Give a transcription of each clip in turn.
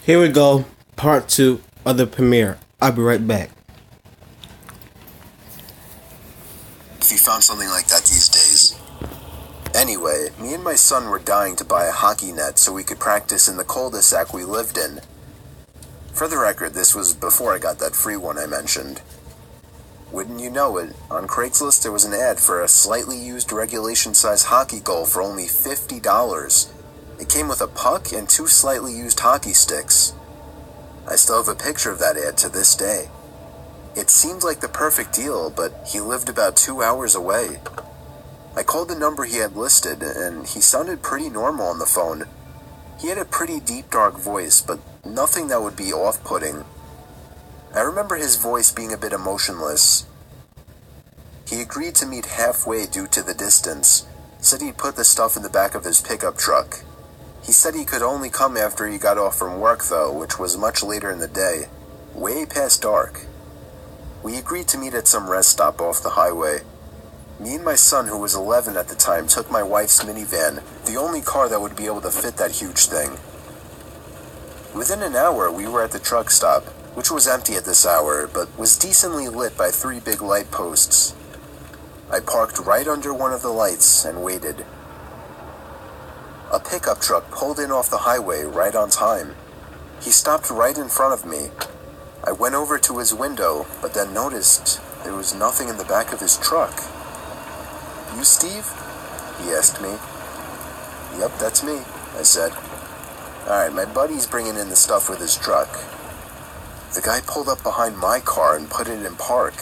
Here we go, part 2 of the premiere. I'll be right back. If you found something like that these days. Anyway, me and my son were dying to buy a hockey net so we could practice in the cul-de-sac we lived in. For the record, this was before I got that free one I mentioned. Wouldn't you know it, on Craigslist there was an ad for a slightly used regulation-size hockey goal for only $50. It came with a puck and 2 slightly used hockey sticks. I still have a picture of that ad to this day. It seemed like the perfect deal, but he lived about 2 hours away. I called the number he had listed, and he sounded pretty normal on the phone. He had a pretty deep, dark voice, but nothing that would be off-putting. I remember his voice being a bit emotionless. He agreed to meet halfway due to the distance, said he'd put the stuff in the back of his pickup truck. He said he could only come after he got off from work though, which was much later in the day, way past dark. We agreed to meet at some rest stop off the highway. Me and my son, who was 11 at the time, took my wife's minivan, the only car that would be able to fit that huge thing. Within an hour, we were at the truck stop, which was empty at this hour, but was decently lit by 3 big light posts. I parked right under one of the lights and waited. A pickup truck pulled in off the highway right on time. He stopped right in front of me. I went over to his window, but then noticed there was nothing in the back of his truck. "You Steve?" he asked me. "Yep, that's me," I said. "Alright, my buddy's bringing in the stuff with his truck." The guy pulled up behind my car and put it in park.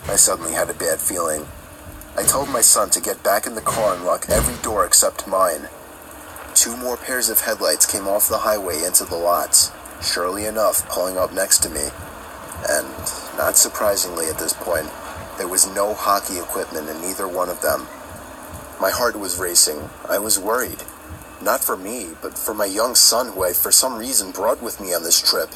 I suddenly had a bad feeling. I told my son to get back in the car and lock every door except mine. 2 more pairs of headlights came off the highway into the lots, surely enough pulling up next to me. And, not surprisingly at this point, there was no hockey equipment in either one of them. My heart was racing. I was worried. Not for me, but for my young son who I for some reason brought with me on this trip.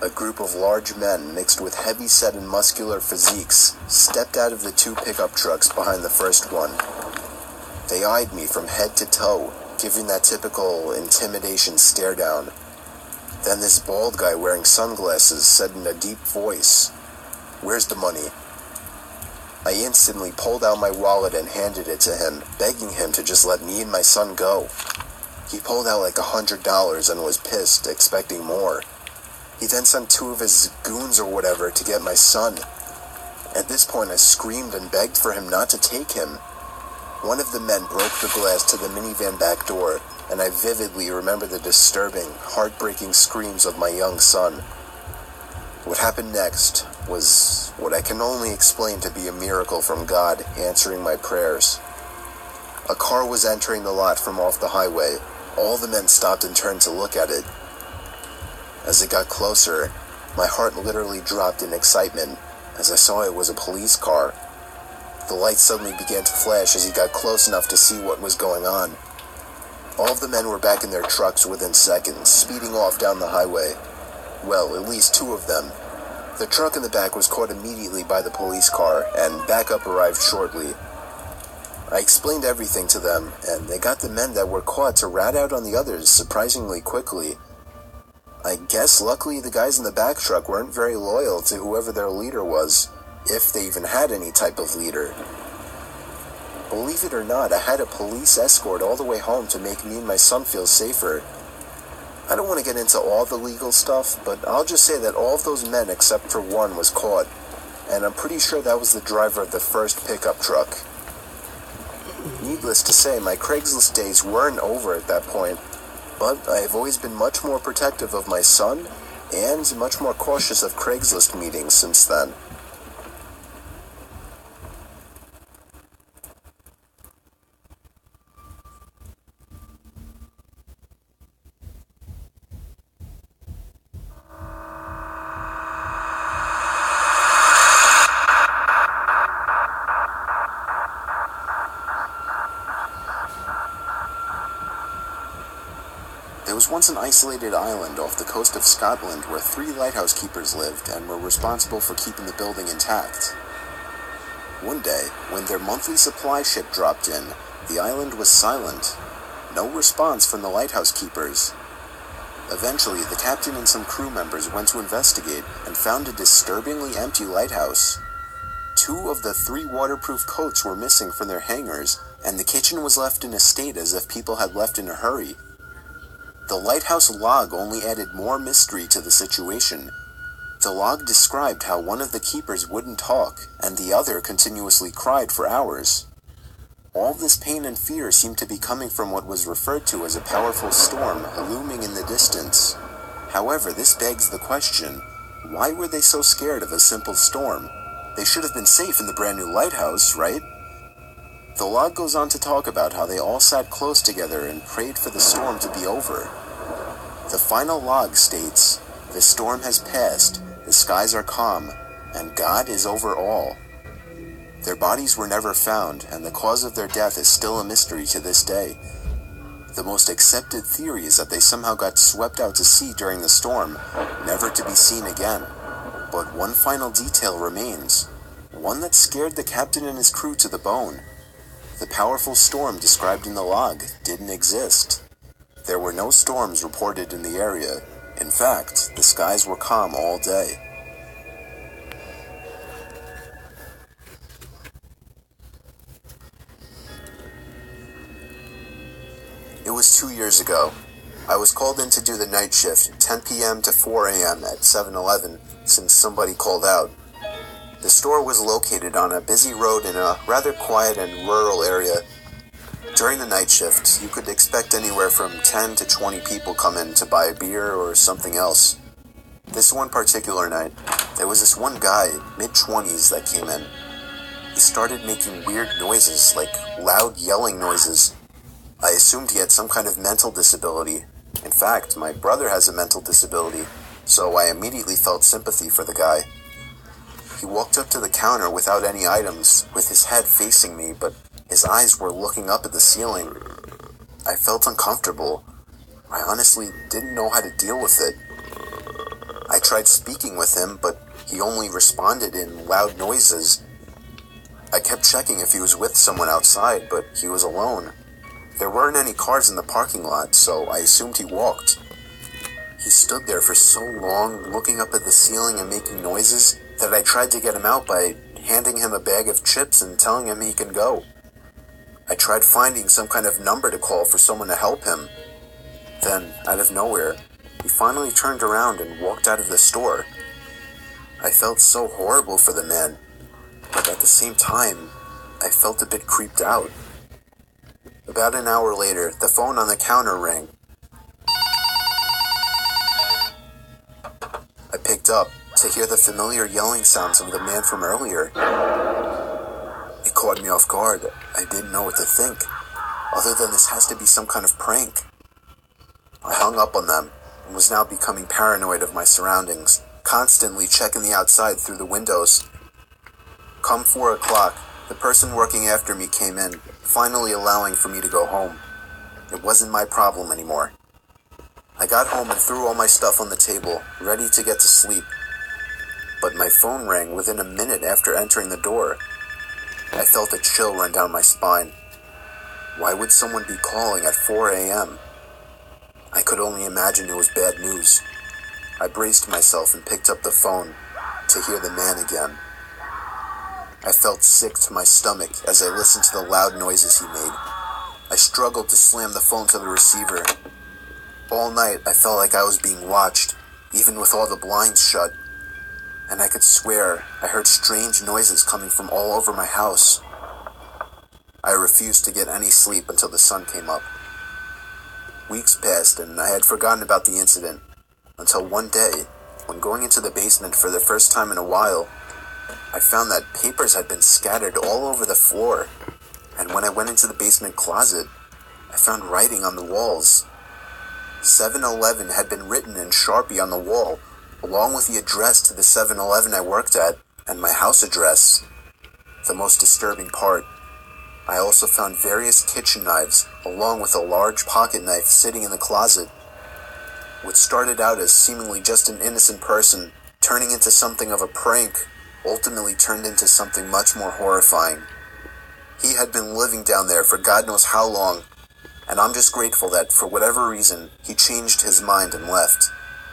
A group of large men mixed with heavy-set and muscular physiques stepped out of the 2 pickup trucks behind the first one. They eyed me from head to toe, giving that typical intimidation stare down. Then this bald guy wearing sunglasses said in a deep voice, "Where's the money?" I instantly pulled out my wallet and handed it to him, begging him to just let me and my son go. He pulled out like $100 and was pissed, expecting more. He then sent 2 of his goons or whatever to get my son. At this point I screamed and begged for him not to take him. One of the men broke the glass to the minivan back door, and I vividly remember the disturbing, heartbreaking screams of my young son. What happened next was what I can only explain to be a miracle from God answering my prayers. A car was entering the lot from off the highway. All the men stopped and turned to look at it. As it got closer, my heart literally dropped in excitement as I saw it was a police car. The lights suddenly began to flash as he got close enough to see what was going on. All of the men were back in their trucks within seconds, speeding off down the highway. Well, at least 2 of them. The truck in the back was caught immediately by the police car, and backup arrived shortly. I explained everything to them, and they got the men that were caught to rat out on the others surprisingly quickly. I guess luckily the guys in the back truck weren't very loyal to whoever their leader was, if they even had any type of leader. Believe it or not, I had a police escort all the way home to make me and my son feel safer. I don't want to get into all the legal stuff, but I'll just say that all of those men except for one was caught, and I'm pretty sure that was the driver of the first pickup truck. Needless to say, my Craigslist days weren't over at that point, but I have always been much more protective of my son, and much more cautious of Craigslist meetings since then. There was once an isolated island off the coast of Scotland where 3 lighthouse keepers lived and were responsible for keeping the building intact. One day, when their monthly supply ship dropped in, the island was silent. No response from the lighthouse keepers. Eventually, the captain and some crew members went to investigate and found a disturbingly empty lighthouse. 2 of the 3 waterproof coats were missing from their hangars, and the kitchen was left in a state as if people had left in a hurry. The lighthouse log only added more mystery to the situation. The log described how one of the keepers wouldn't talk, and the other continuously cried for hours. All this pain and fear seemed to be coming from what was referred to as a powerful storm looming in the distance. However, this begs the question, why were they so scared of a simple storm? They should have been safe in the brand new lighthouse, right? The log goes on to talk about how they all sat close together and prayed for the storm to be over. The final log states, "The storm has passed, the skies are calm, and God is over all." Their bodies were never found, and the cause of their death is still a mystery to this day. The most accepted theory is that they somehow got swept out to sea during the storm, never to be seen again. But one final detail remains, one that scared the captain and his crew to the bone. The powerful storm described in the log didn't exist. There were no storms reported in the area. In fact, the skies were calm all day. It was 2 years ago. I was called in to do the night shift, 10 p.m. to 4 a.m. at 7-Eleven, since somebody called out. The store was located on a busy road in a rather quiet and rural area. During the night shift, you could expect anywhere from 10 to 20 people come in to buy a beer or something else. This one particular night, there was this one guy, mid-20s, that came in. He started making weird noises, like loud yelling noises. I assumed he had some kind of mental disability. In fact, my brother has a mental disability, so I immediately felt sympathy for the guy. He walked up to the counter without any items, with his head facing me, but his eyes were looking up at the ceiling. I felt uncomfortable. I honestly didn't know how to deal with it. I tried speaking with him, but he only responded in loud noises. I kept checking if he was with someone outside, but he was alone. There weren't any cars in the parking lot, so I assumed he walked. He stood there for so long, looking up at the ceiling and making noises, that I tried to get him out by handing him a bag of chips and telling him he can go. I tried finding some kind of number to call for someone to help him. Then, out of nowhere, he finally turned around and walked out of the store. I felt so horrible for the man, but at the same time, I felt a bit creeped out. About an hour later, the phone on the counter rang. I picked up to hear the familiar yelling sounds of the man from earlier. It caught me off guard. I didn't know what to think, other than this has to be some kind of prank. I hung up on them and was now becoming paranoid of my surroundings, constantly checking the outside through the windows. Come 4 o'clock, the person working after me came in, finally allowing for me to go home. It wasn't my problem anymore. I got home and threw all my stuff on the table, ready to get to sleep. But my phone rang within a minute after entering the door. I felt a chill run down my spine. Why would someone be calling at 4 a.m.? I could only imagine it was bad news. I braced myself and picked up the phone to hear the man again. I felt sick to my stomach as I listened to the loud noises he made. I struggled to slam the phone to the receiver. All night I felt like I was being watched, even with all the blinds shut. And I could swear I heard strange noises coming from all over my house. I refused to get any sleep until the sun came up. Weeks passed and I had forgotten about the incident, until one day, when going into the basement for the first time in a while, I found that papers had been scattered all over the floor, and when I went into the basement closet, I found writing on the walls. 7-Eleven had been written in Sharpie on the wall, along with the address to the 7-Eleven I worked at, and my house address. The most disturbing part, I also found various kitchen knives, along with a large pocket knife sitting in the closet. What started out as seemingly just an innocent person, turning into something of a prank, ultimately turned into something much more horrifying. He had been living down there for God knows how long, And I'm just grateful that, for whatever reason, he changed his mind and left,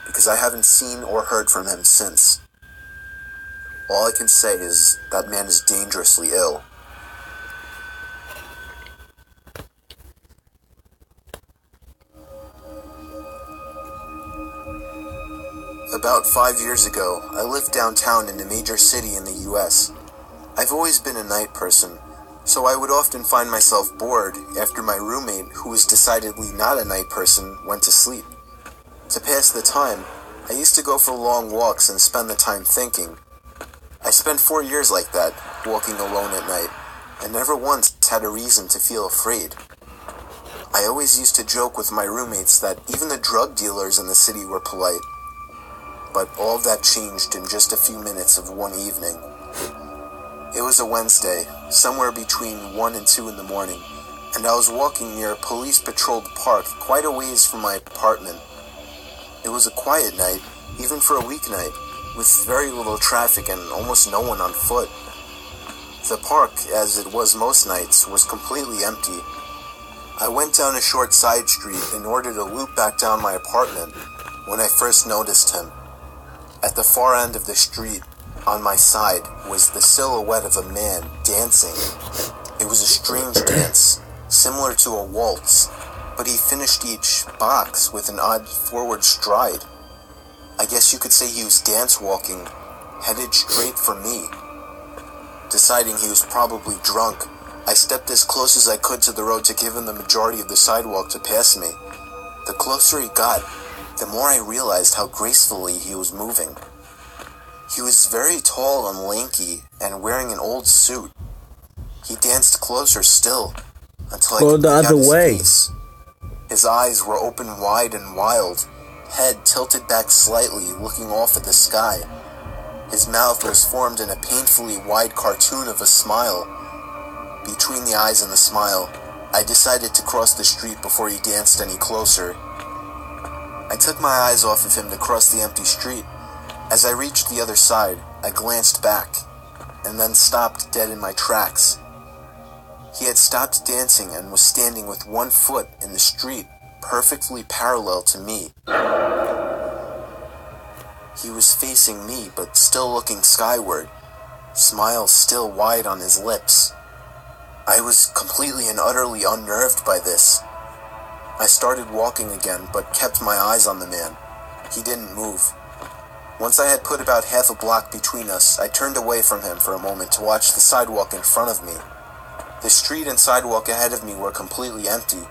because I haven't seen or heard from him since. All I can say is that man is dangerously ill. About 5 years ago, I lived downtown in a major city in the US. I've always been a night person, so I would often find myself bored after my roommate, who was decidedly not a night person, went to sleep. To pass the time, I used to go for long walks and spend the time thinking. I spent 4 years like that, walking alone at night, and never once had a reason to feel afraid. I always used to joke with my roommates that even the drug dealers in the city were polite. But all of that changed in just a few minutes of one evening. It was a Wednesday, somewhere between 1 and 2 in the morning, and I was walking near a police-patrolled park quite a ways from my apartment. It was a quiet night, even for a weeknight, with very little traffic and almost no one on foot. The park, as it was most nights, was completely empty. I went down a short side street in order to loop back down my apartment when I first noticed him. At the far end of the street, on my side, was the silhouette of a man dancing. It was a strange dance, similar to a waltz, but he finished each box with an odd forward stride. I guess you could say he was dance walking, headed straight for me. Deciding he was probably drunk, I stepped as close as I could to the road to give him the majority of the sidewalk to pass me. The closer he got, the more I realized how gracefully he was moving. He was very tall and lanky and wearing an old suit. He danced closer still until I could make out his face. His eyes were open wide and wild, head tilted back slightly, looking off at the sky. His mouth was formed in a painfully wide cartoon of a smile. Between the eyes and the smile, I decided to cross the street before he danced any closer. I took my eyes off of him to cross the empty street. As I reached the other side, I glanced back, and then stopped dead in my tracks. He had stopped dancing and was standing with one foot in the street, perfectly parallel to me. He was facing me, but still looking skyward, smile still wide on his lips. I was completely and utterly unnerved by this. I started walking again, but kept my eyes on the man. He didn't move. Once I had put about half a block between us, I turned away from him for a moment to watch the sidewalk in front of me. The street and sidewalk ahead of me were completely empty.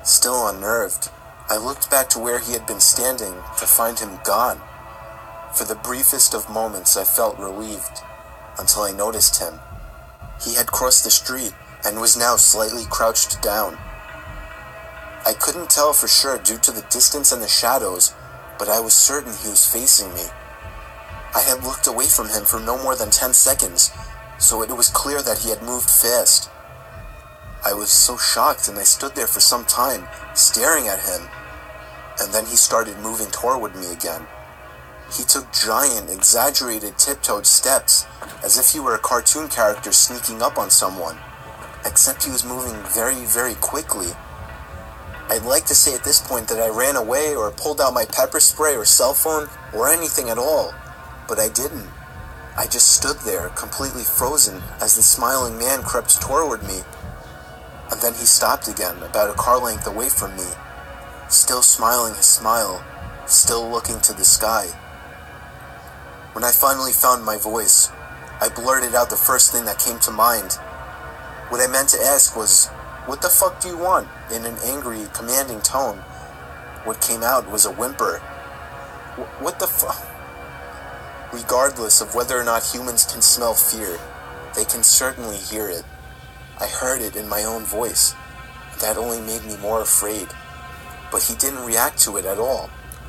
Still unnerved, I looked back to where he had been standing to find him gone. For the briefest of moments I felt relieved, until I noticed him. He had crossed the street and was now slightly crouched down. I couldn't tell for sure due to the distance and the shadows, but I was certain he was facing me. I had looked away from him for no more than 10 seconds, so it was clear that he had moved fast. I was so shocked and I stood there for some time, staring at him, and then he started moving toward me again. He took giant, exaggerated tiptoed steps, as if he were a cartoon character sneaking up on someone, except he was moving very, very quickly. I'd like to say at this point that I ran away or pulled out my pepper spray or cell phone or anything at all, but I didn't. I just stood there, completely frozen, as the smiling man crept toward me. And then he stopped again, about a car length away from me, still smiling his smile, still looking to the sky. When I finally found my voice, I blurted out the first thing that came to mind. What I meant to ask was, "What the fuck do you want?" in an angry, commanding tone. What came out was a whimper. What the fuck? Regardless of whether or not humans can smell fear, they can certainly hear it. I heard it in my own voice. That only made me more afraid. But he didn't react to it at all.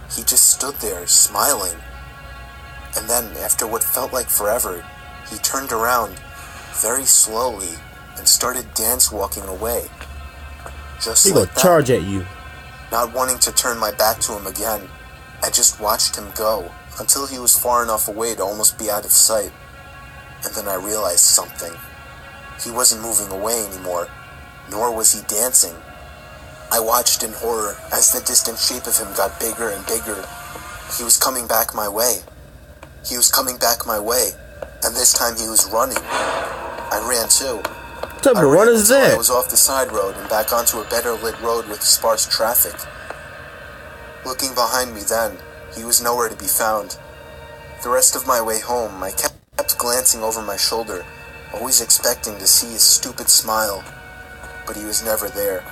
He just stood there, smiling. And then, after what felt like forever, he turned around, very slowly, and started dance-walking away. Just He like gonna that. charge at you. Not wanting to turn my back to him again, I just watched him go, until he was far enough away to almost be out of sight. And then I realized something. He wasn't moving away anymore, nor was he dancing. I watched in horror as the distant shape of him got bigger and bigger. He was coming back my way. He was coming back my way, and this time he was running. I ran too. What type of run is that? I was off the side road and back onto a better lit road with sparse traffic. Looking behind me then, he was nowhere to be found. The rest of my way home, I kept glancing over my shoulder, always expecting to see his stupid smile, but he was never there.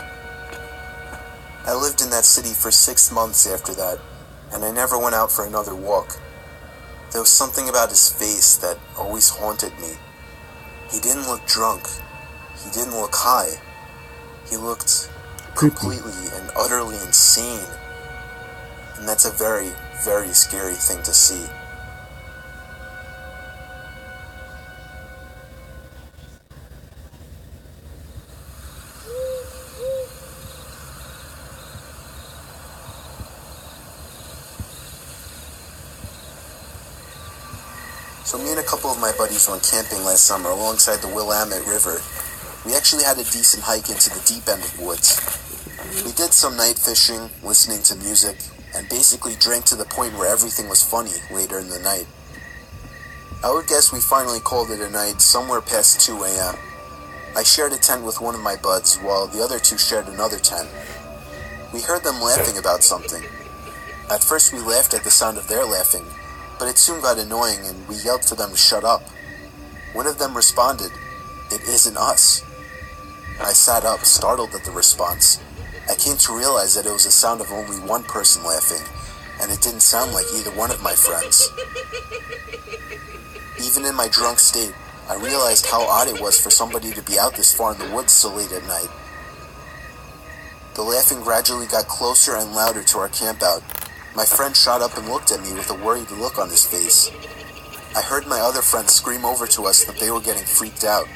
I lived in that city for 6 months after that, and I never went out for another walk. There was something about his face that always haunted me. He didn't look drunk. He didn't look high. He looked completely and utterly insane. And that's a very, very scary thing to see. So me and a couple of my buddies went camping last summer alongside the Willamette River. We actually had a decent hike into the deep end of woods. We did some night fishing, listening to music, and basically drank to the point where everything was funny later in the night. I would guess we finally called it a night somewhere past 2 a.m. I shared a tent with one of my buds while the other two shared another tent. We heard them laughing about something. At first we laughed at the sound of their laughing, but it soon got annoying and we yelled for them to shut up. One of them responded, "It isn't us." I sat up, startled at the response. I came to realize that it was the sound of only one person laughing, and it didn't sound like either one of my friends. Even in my drunk state, I realized how odd it was for somebody to be out this far in the woods so late at night. The laughing gradually got closer and louder to our campout. My friend shot up and looked at me with a worried look on his face. I heard my other friends scream over to us that they were getting freaked out.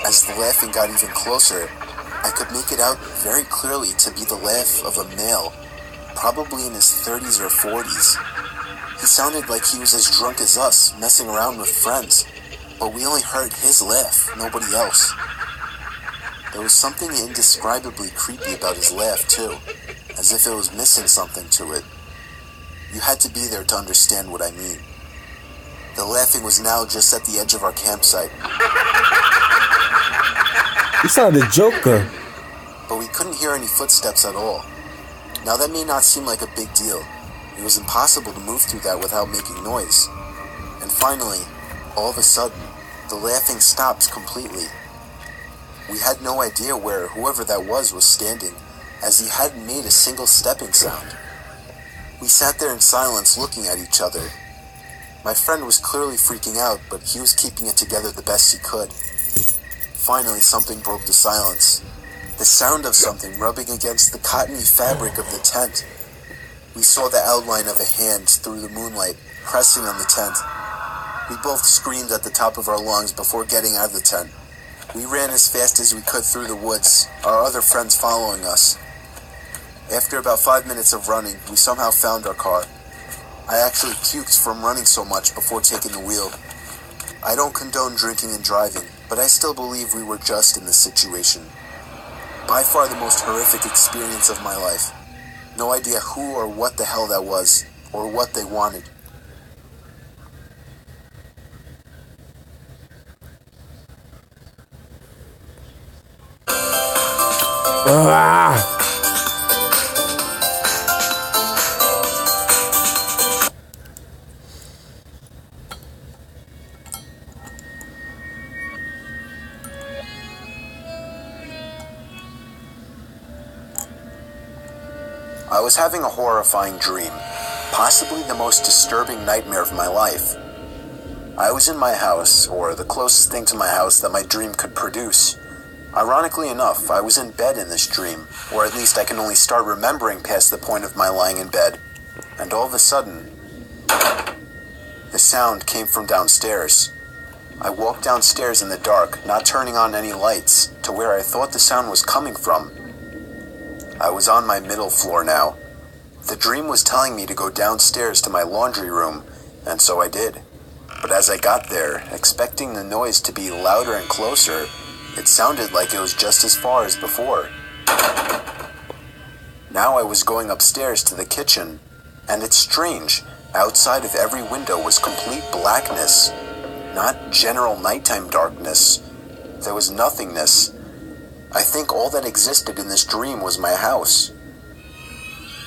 As the laughing got even closer, I could make it out very clearly to be the laugh of a male, probably in his 30s or 40s. He sounded like he was as drunk as us, messing around with friends, but we only heard his laugh, nobody else. There was something indescribably creepy about his laugh, too, as if it was missing something to it. You had to be there to understand what I mean. The laughing was now just at the edge of our campsite. You sounded a joker. But we couldn't hear any footsteps at all. Now that may not seem like a big deal. It was impossible to move through that without making noise. And finally, all of a sudden, the laughing stopped completely. We had no idea where whoever that was standing, as he hadn't made a single stepping sound. We sat there in silence looking at each other. My friend was clearly freaking out, but he was keeping it together the best he could. Finally, something broke the silence. The sound of something rubbing against the cottony fabric of the tent. We saw the outline of a hand through the moonlight, pressing on the tent. We both screamed at the top of our lungs before getting out of the tent. We ran as fast as we could through the woods, our other friends following us. After about 5 minutes of running, we somehow found our car. I actually puked from running so much before taking the wheel. I don't condone drinking and driving, but I still believe we were just in this situation. By far the most horrific experience of my life. No idea who or what the hell that was, or what they wanted. Ah! I was having a horrifying dream, possibly the most disturbing nightmare of my life. I was in my house, or the closest thing to my house that my dream could produce. Ironically enough, I was in bed in this dream, or at least I can only start remembering past the point of my lying in bed, and all of a sudden, the sound came from downstairs. I walked downstairs in the dark, not turning on any lights, to where I thought the sound was coming from. I was on my middle floor now. The dream was telling me to go downstairs to my laundry room, and so I did. But as I got there, expecting the noise to be louder and closer, it sounded like it was just as far as before. Now I was going upstairs to the kitchen, and it's strange, outside of every window was complete blackness, not general nighttime darkness. There was nothingness. I think all that existed in this dream was my house.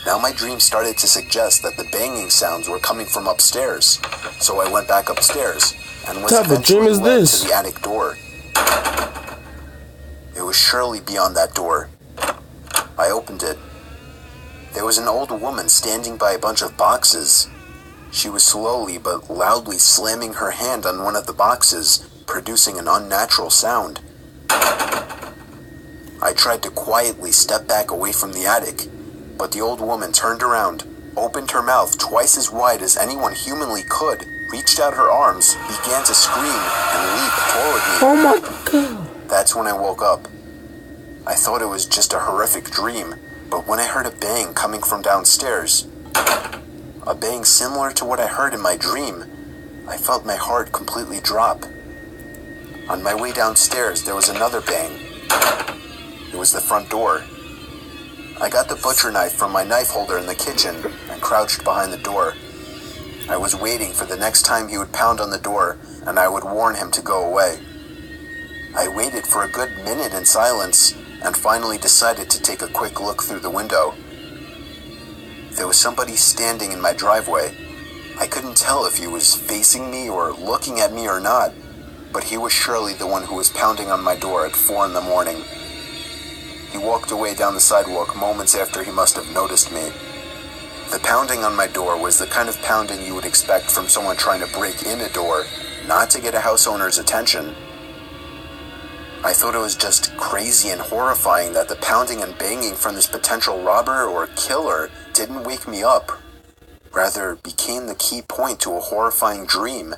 Now my dream started to suggest that the banging sounds were coming from upstairs, so I went back upstairs and was eventually led to the attic door. It was surely beyond that door. I opened it. There was an old woman standing by a bunch of boxes. She was slowly but loudly slamming her hand on one of the boxes, producing an unnatural sound. I tried to quietly step back away from the attic, but the old woman turned around, opened her mouth twice as wide as anyone humanly could, reached out her arms, began to scream, and leap toward me. Oh my God. That's when I woke up. I thought it was just a horrific dream, but when I heard a bang coming from downstairs, a bang similar to what I heard in my dream, I felt my heart completely drop. On my way downstairs, there was another bang. It was the front door. I got the butcher knife from my knife holder in the kitchen and crouched behind the door. I was waiting for the next time he would pound on the door, and I would warn him to go away. I waited for a good minute in silence, and finally decided to take a quick look through the window. There was somebody standing in my driveway. I couldn't tell if he was facing me or looking at me or not, but he was surely the one who was pounding on my door at 4 in the morning. He walked away down the sidewalk moments after he must have noticed me. The pounding on my door was the kind of pounding you would expect from someone trying to break in a door, not to get a house owner's attention. I thought it was just crazy and horrifying that the pounding and banging from this potential robber or killer didn't wake me up, rather became the key point to a horrifying dream.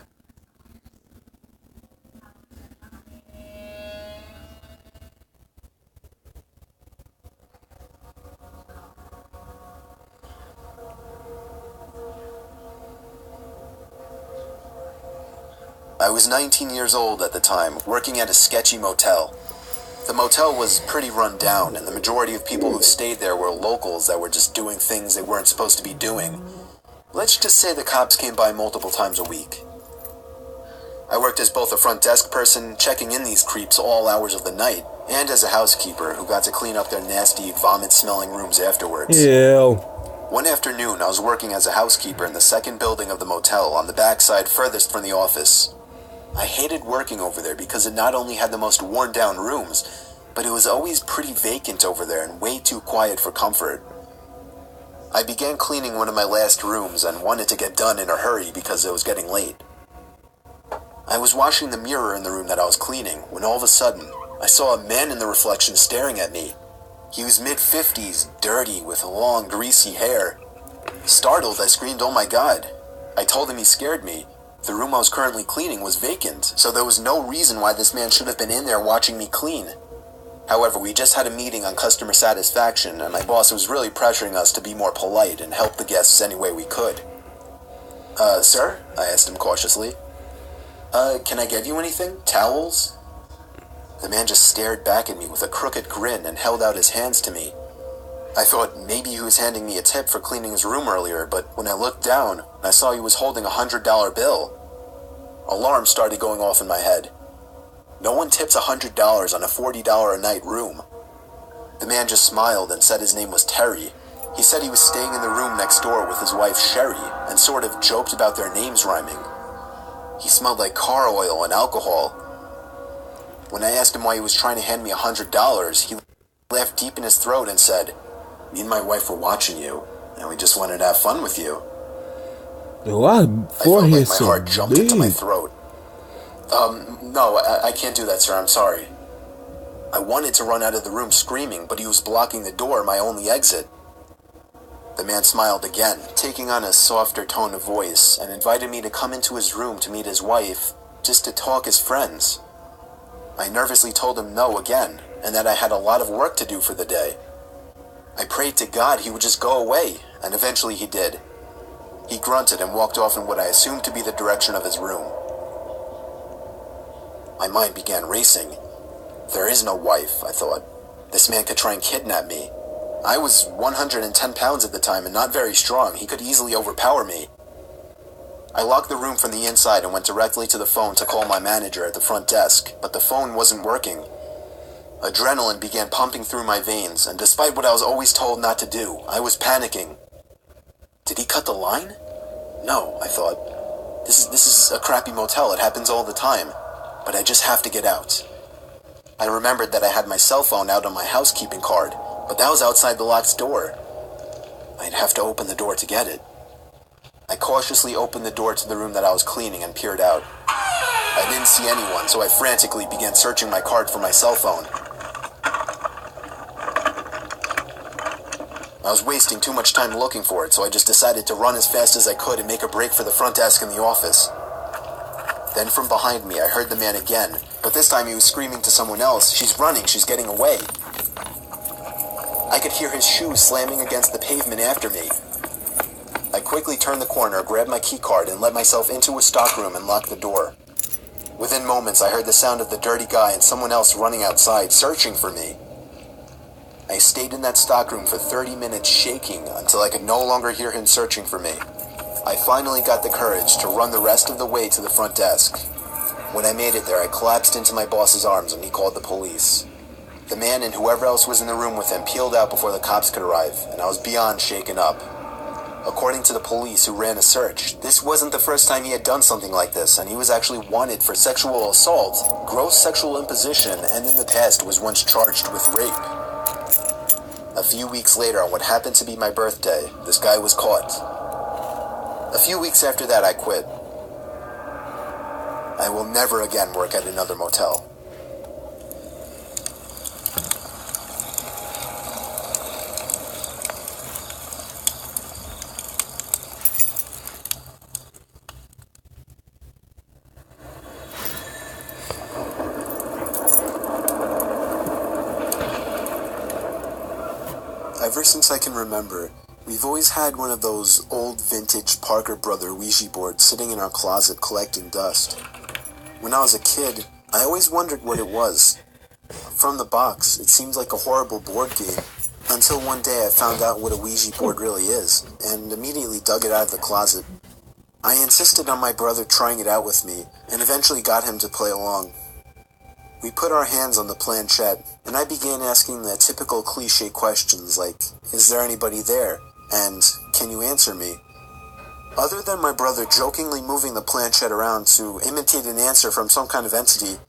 I was 19 years old at the time, working at a sketchy motel. The motel was pretty run down, and the majority of people who stayed there were locals that were just doing things they weren't supposed to be doing. Let's just say the cops came by multiple times a week. I worked as both a front desk person, checking in these creeps all hours of the night, and as a housekeeper who got to clean up their nasty, vomit-smelling rooms afterwards. Ew. One afternoon, I was working as a housekeeper in the second building of the motel on the backside furthest from the office. I hated working over there because it not only had the most worn-down rooms, but it was always pretty vacant over there and way too quiet for comfort. I began cleaning one of my last rooms and wanted to get done in a hurry because it was getting late. I was washing the mirror in the room that I was cleaning when all of a sudden, I saw a man in the reflection staring at me. He was mid-50s, dirty, with long, greasy hair. Startled, I screamed, "Oh my God." I told him he scared me. The room I was currently cleaning was vacant, so there was no reason why this man should have been in there watching me clean. However, we just had a meeting on customer satisfaction, and my boss was really pressuring us to be more polite and help the guests any way we could. Sir?" I asked him cautiously. Can I get you anything? Towels?" The man just stared back at me with a crooked grin and held out his hands to me. I thought maybe he was handing me a tip for cleaning his room earlier, but when I looked down, I saw he was holding a $100 bill. Alarms started going off in my head. No one tips $100 on a $40 a night room. The man just smiled and said his name was Terry. He said he was staying in the room next door with his wife Sherry, and sort of joked about their names rhyming. He smelled like car oil and alcohol. When I asked him why he was trying to hand me $100, he laughed deep in his throat and said, "Me and my wife were watching you, and we just wanted to have fun with you." Why? I felt like my heart jumped into my throat. No, I can't do that, sir. I'm sorry." I wanted to run out of the room screaming, but he was blocking the door, my only exit. The man smiled again, taking on a softer tone of voice, and invited me to come into his room to meet his wife, just to talk as friends. I nervously told him no again, and that I had a lot of work to do for the day. I prayed to God he would just go away, and eventually he did. He grunted and walked off in what I assumed to be the direction of his room. My mind began racing. There is no wife, I thought. This man could try and kidnap me. I was 110 pounds at the time and not very strong. He could easily overpower me. I locked the room from the inside and went directly to the phone to call my manager at the front desk, but the phone wasn't working. Adrenaline began pumping through my veins, and despite what I was always told not to do, I was panicking. Did he cut the line? No, I thought. This is a crappy motel. It happens all the time. But I just have to get out. I remembered that I had my cell phone out on my housekeeping card, but that was outside the locked door. I'd have to open the door to get it. I cautiously opened the door to the room that I was cleaning and peered out. I didn't see anyone, so I frantically began searching my card for my cell phone. I was wasting too much time looking for it, so I just decided to run as fast as I could and make a break for the front desk in the office. Then from behind me, I heard the man again, but this time he was screaming to someone else, "She's running, she's getting away." I could hear his shoes slamming against the pavement after me. I quickly turned the corner, grabbed my key card, and let myself into a stockroom and locked the door. Within moments, I heard the sound of the dirty guy and someone else running outside, searching for me. I stayed in that stockroom for 30 minutes shaking until I could no longer hear him searching for me. I finally got the courage to run the rest of the way to the front desk. When I made it there, I collapsed into my boss's arms and he called the police. The man and whoever else was in the room with him peeled out before the cops could arrive, and I was beyond shaken up. According to the police who ran a search, this wasn't the first time he had done something like this, and he was actually wanted for sexual assault, gross sexual imposition, and in the past was once charged with rape. A few weeks later, on what happened to be my birthday, this guy was caught. A few weeks after that, I quit. I will never again work at another motel. Ever since I can remember, we've always had one of those old vintage Parker Brother Ouija boards sitting in our closet collecting dust. When I was a kid, I always wondered what it was. From the box, it seemed like a horrible board game, until one day I found out what a Ouija board really is, and immediately dug it out of the closet. I insisted on my brother trying it out with me, and eventually got him to play along. We put our hands on the planchette, and I began asking the typical cliché questions like, "Is there anybody there?" and "Can you answer me?" Other than my brother jokingly moving the planchette around to imitate an answer from some kind of entity,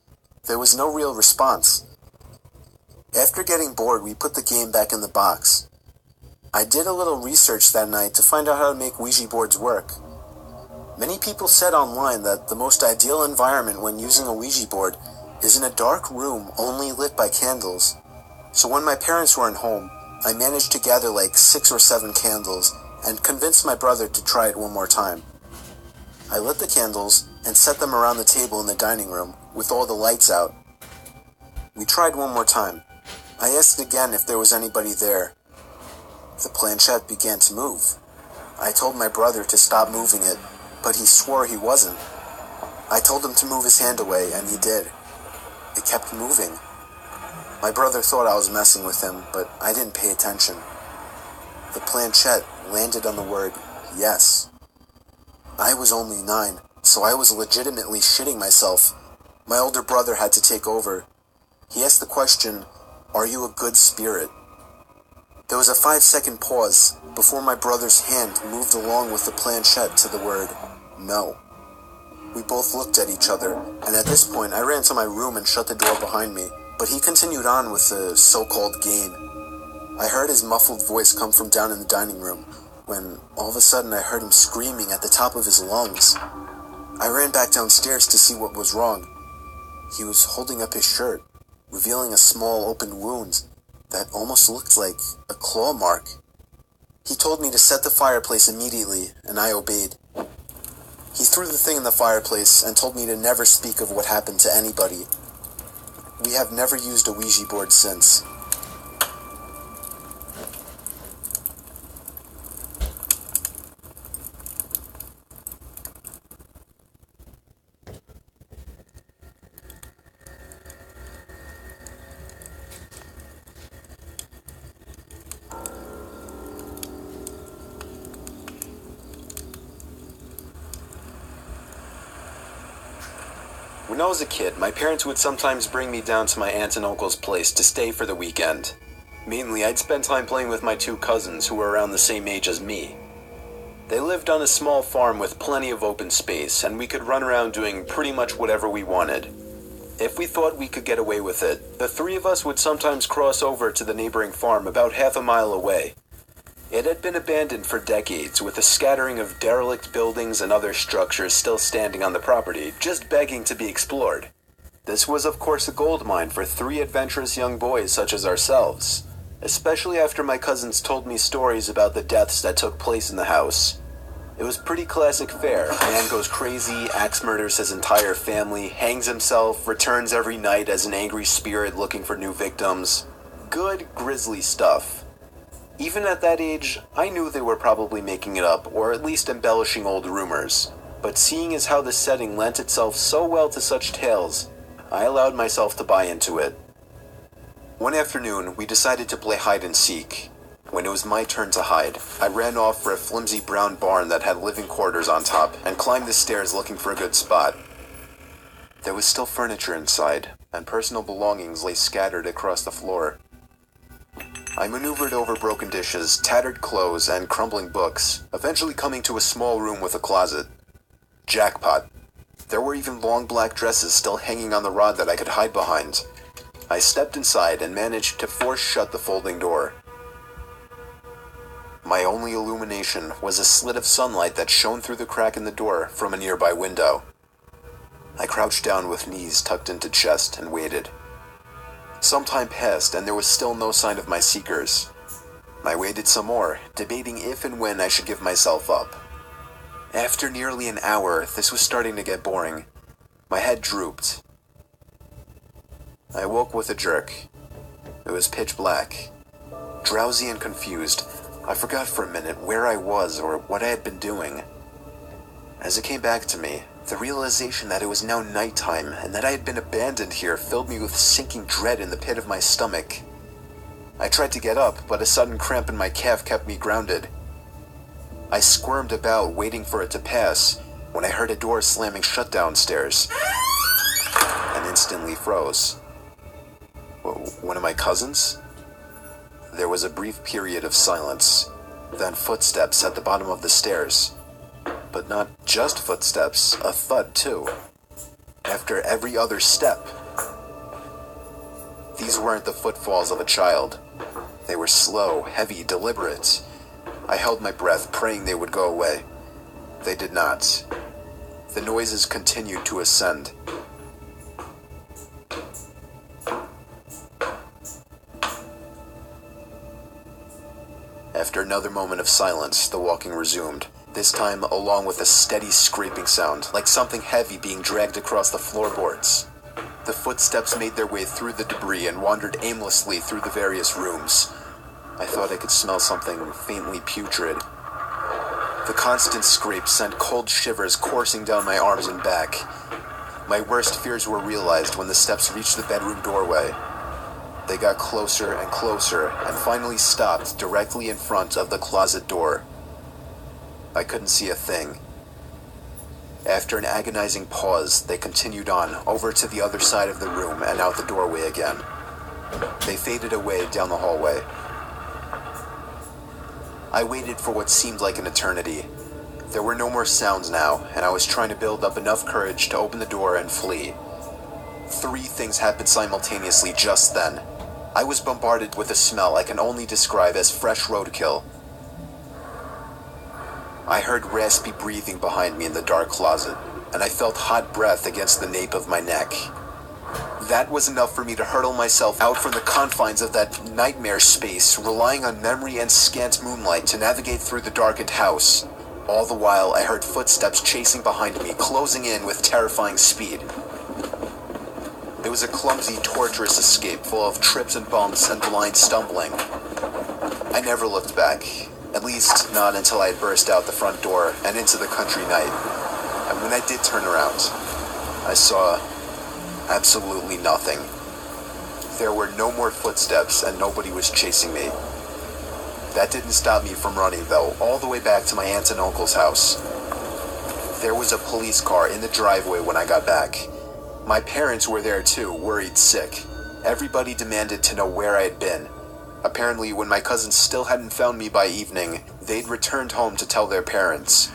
there was no real response. After getting bored, we put the game back in the box. I did a little research that night to find out how to make Ouija boards work. Many people said online that the most ideal environment when using a Ouija board is in a dark room only lit by candles. So when my parents weren't home, I managed to gather like 6 or 7 candles and convinced my brother to try it one more time. I lit the candles and set them around the table in the dining room with all the lights out. We tried one more time. I asked again if there was anybody there. The planchette began to move. I told my brother to stop moving it, but he swore he wasn't. I told him to move his hand away, and he did. It kept moving. My brother thought I was messing with him, but I didn't pay attention. The planchette landed on the word yes. I was only 9, so I was legitimately shitting myself. My older brother had to take over. He asked the question, "Are you a good spirit?" There was a 5-second pause before my brother's hand moved along with the planchette to the word no. We both looked at each other, and at this point I ran to my room and shut the door behind me, but he continued on with the so-called game. I heard his muffled voice come from down in the dining room, when all of a sudden I heard him screaming at the top of his lungs. I ran back downstairs to see what was wrong. He was holding up his shirt, revealing a small open wound that almost looked like a claw mark. He told me to set the fireplace immediately, and I obeyed. He threw the thing in the fireplace and told me to never speak of what happened to anybody. We have never used a Ouija board since. When I was a kid, my parents would sometimes bring me down to my aunt and uncle's place to stay for the weekend. Mainly, I'd spend time playing with my two cousins who were around the same age as me. They lived on a small farm with plenty of open space, and we could run around doing pretty much whatever we wanted. If we thought we could get away with it, the three of us would sometimes cross over to the neighboring farm about half a mile away. It had been abandoned for decades, with a scattering of derelict buildings and other structures still standing on the property, just begging to be explored. This was of course a gold mine for three adventurous young boys such as ourselves, especially after my cousins told me stories about the deaths that took place in the house. It was pretty classic fare. A man goes crazy, axe murders his entire family, hangs himself, returns every night as an angry spirit looking for new victims. Good, grisly stuff. Even at that age, I knew they were probably making it up, or at least embellishing old rumors. But seeing as how the setting lent itself so well to such tales, I allowed myself to buy into it. One afternoon, we decided to play hide and seek. When it was my turn to hide, I ran off for a flimsy brown barn that had living quarters on top and climbed the stairs looking for a good spot. There was still furniture inside, and personal belongings lay scattered across the floor. I maneuvered over broken dishes, tattered clothes, and crumbling books, eventually coming to a small room with a closet. Jackpot. There were even long black dresses still hanging on the rod that I could hide behind. I stepped inside and managed to force shut the folding door. My only illumination was a slit of sunlight that shone through the crack in the door from a nearby window. I crouched down with knees tucked into chest and waited. Some time passed and there was still no sign of my seekers. I waited some more, debating if and when I should give myself up. After nearly an hour, this was starting to get boring. My head drooped. I woke with a jerk. It was pitch black. Drowsy and confused, I forgot for a minute where I was or what I had been doing. As it came back to me, the realization that it was now nighttime and that I had been abandoned here filled me with sinking dread in the pit of my stomach. I tried to get up, but a sudden cramp in my calf kept me grounded. I squirmed about, waiting for it to pass, when I heard a door slamming shut downstairs, and instantly froze. One of my cousins? There was a brief period of silence, then footsteps at the bottom of the stairs. But not just footsteps, a thud too. After every other step. These weren't the footfalls of a child. They were slow, heavy, deliberate. I held my breath, praying they would go away. They did not. The noises continued to ascend. After another moment of silence, the walking resumed. This time along with a steady scraping sound, like something heavy being dragged across the floorboards. The footsteps made their way through the debris and wandered aimlessly through the various rooms. I thought I could smell something faintly putrid. The constant scrape sent cold shivers coursing down my arms and back. My worst fears were realized when the steps reached the bedroom doorway. They got closer and closer and finally stopped directly in front of the closet door. I couldn't see a thing. After an agonizing pause, they continued on, over to the other side of the room and out the doorway again. They faded away down the hallway. I waited for what seemed like an eternity. There were no more sounds now, and I was trying to build up enough courage to open the door and flee. 3 things happened simultaneously just then. I was bombarded with a smell I can only describe as fresh roadkill. I heard raspy breathing behind me in the dark closet, and I felt hot breath against the nape of my neck. That was enough for me to hurtle myself out from the confines of that nightmare space, relying on memory and scant moonlight to navigate through the darkened house. All the while, I heard footsteps chasing behind me, closing in with terrifying speed. It was a clumsy, torturous escape full of trips and bumps and blind stumbling. I never looked back. At least, not until I had burst out the front door and into the country night. And when I did turn around, I saw absolutely nothing. There were no more footsteps and nobody was chasing me. That didn't stop me from running, though, all the way back to my aunt and uncle's house. There was a police car in the driveway when I got back. My parents were there too, worried sick. Everybody demanded to know where I had been. Apparently, when my cousins still hadn't found me by evening, they'd returned home to tell their parents.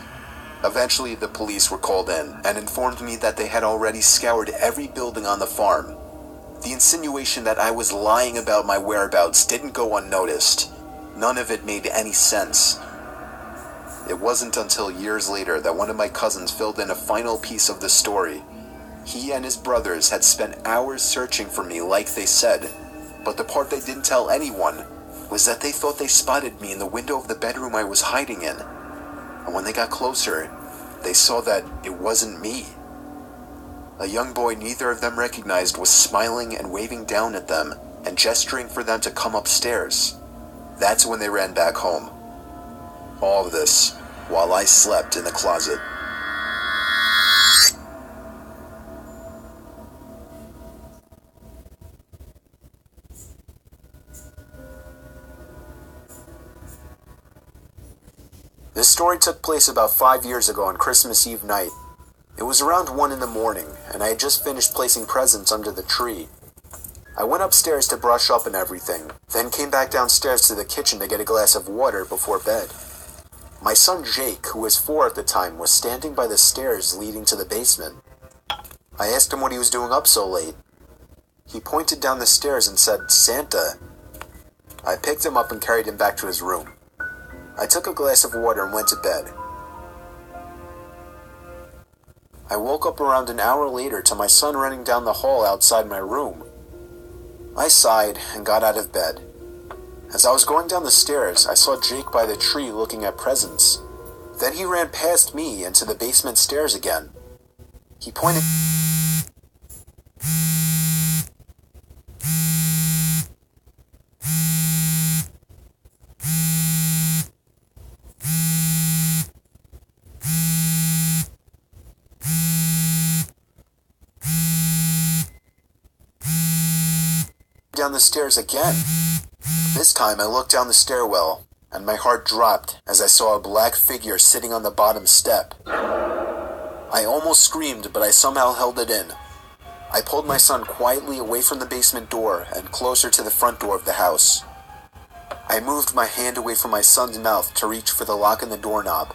Eventually, the police were called in and informed me that they had already scoured every building on the farm. The insinuation that I was lying about my whereabouts didn't go unnoticed. None of it made any sense. It wasn't until years later that one of my cousins filled in a final piece of the story. He and his brothers had spent hours searching for me like they said, but the part they didn't tell anyone was that they thought they spotted me in the window of the bedroom I was hiding in. And when they got closer, they saw that it wasn't me. A young boy neither of them recognized was smiling and waving down at them and gesturing for them to come upstairs. That's when they ran back home. All of this while I slept in the closet. This story took place about 5 years ago on Christmas Eve night. It was around 1 in the morning, and I had just finished placing presents under the tree. I went upstairs to brush up and everything, then came back downstairs to the kitchen to get a glass of water before bed. My son Jake, who was 4 at the time, was standing by the stairs leading to the basement. I asked him what he was doing up so late. He pointed down the stairs and said, "Santa." I picked him up and carried him back to his room. I took a glass of water and went to bed. I woke up around an hour later to my son running down the hall outside my room. I sighed and got out of bed. As I was going down the stairs, I saw Jake by the tree looking at presents. Then he ran past me into the basement stairs again. He pointed down the stairs again. This time I looked down the stairwell, and my heart dropped as I saw a black figure sitting on the bottom step. I almost screamed, but I somehow held it in. I pulled my son quietly away from the basement door and closer to the front door of the house. I moved my hand away from my son's mouth to reach for the lock in the doorknob.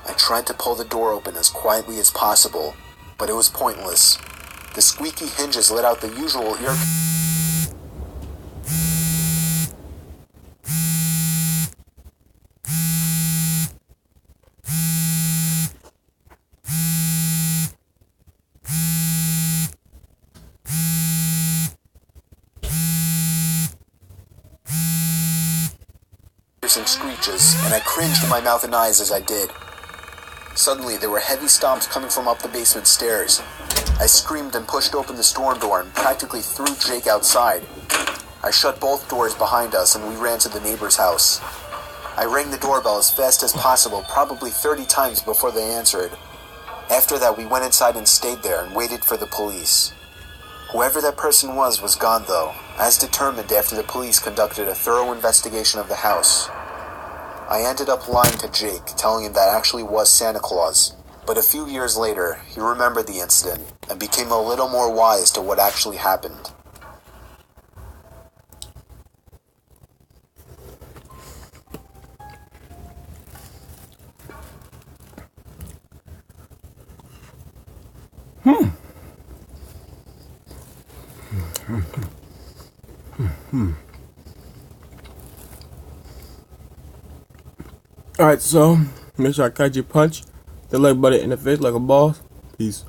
I tried to pull the door open as quietly as possible, but it was pointless. The squeaky hinges let out the usual ear and screeches, and I cringed in my mouth and eyes as I did. Suddenly, there were heavy stomps coming from up the basement stairs. I screamed and pushed open the storm door and practically threw Jake outside. I shut both doors behind us and we ran to the neighbor's house. I rang the doorbell as fast as possible, probably 30 times before they answered. After that, we went inside and stayed there and waited for the police. Whoever that person was gone though, as determined after the police conducted a thorough investigation of the house. I ended up lying to Jake, telling him that actually was Santa Claus, but a few years later, he remembered the incident and became a little more wise to what actually happened. Alright, so make sure I catch you punch the leg button in the face like a boss. Peace.